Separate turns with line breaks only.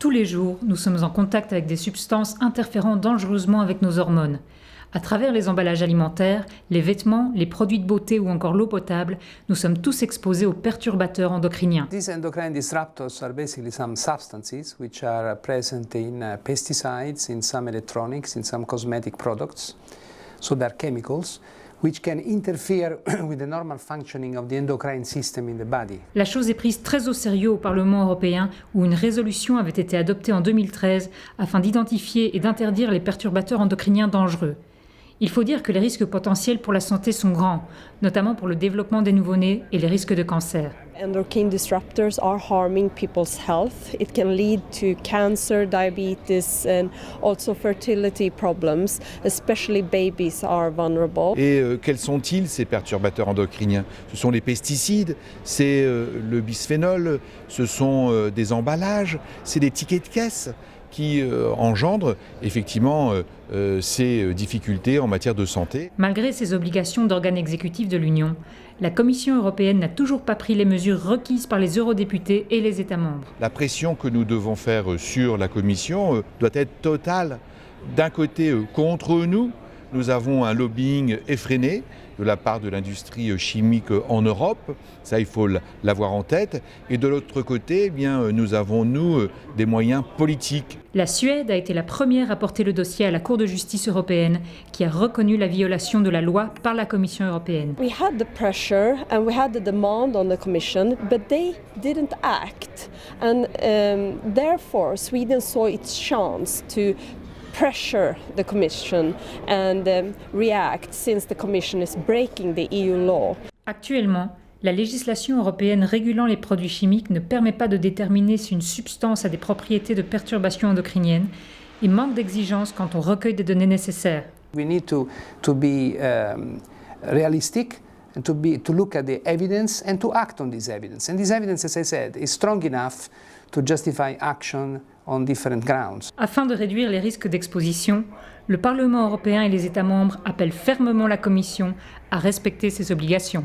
Tous les jours, nous sommes en contact avec des substances interférant dangereusement avec nos hormones. À travers les emballages alimentaires, les vêtements, les produits de beauté ou encore l'eau potable, nous sommes tous exposés aux perturbateurs endocriniens.
These endocrine disruptors are basically some substances which are present in pesticides, in some electronics, in some cosmetic products. So they're chemicals which can interfere with the normal functioning of the endocrine system in the body.
La chose est prise très au sérieux au Parlement européen où une résolution avait été adoptée en 2013 afin d'identifier et d'interdire les perturbateurs endocriniens dangereux. Il faut dire que les risques potentiels pour la santé sont grands, notamment pour le développement des nouveau-nés et les risques de cancer.
Endocrine disruptors are harming people's health. It can lead to cancer, diabetes and also fertility problems, especially babies are vulnerable.
Et quels sont-ils ces perturbateurs endocriniens? Ce sont les pesticides, c'est le bisphénol, ce sont des emballages, c'est des tickets de caisse qui engendrent effectivement ces difficultés en matière de santé.
Malgré ces obligations d'organes exécutifs de l'Union, la Commission européenne n'a toujours pas pris les mesures requises par les eurodéputés et les États membres.
La pression que nous devons faire sur la Commission doit être totale. D'un côté, contre nous, nous avons un lobbying effréné de la part de l'industrie chimique en Europe, ça il faut l'avoir en tête, et de l'autre côté, eh bien, nous avons, nous, des moyens politiques.
La Suède a été la première à porter le dossier à la Cour de justice européenne, qui a reconnu la violation de la loi par la Commission européenne.
We had the pressure and we had the demand on the Commission, but they didn't act. And therefore, Sweden saw its chance to pressure the Commission and react since the Commission is breaking the EU law.
Actuellement, la législation européenne régulant les produits chimiques ne permet pas de déterminer si une substance a des propriétés de perturbation endocrinienne et manque d'exigences quant au recueil des données nécessaires.
We need to be realistic and to look at the evidence and to act on this evidence. And this evidence, as I said, is strong enough to justify action on different grounds.
Afin de réduire les risques d'exposition, le Parlement européen et les États membres appellent fermement la Commission à respecter ses obligations.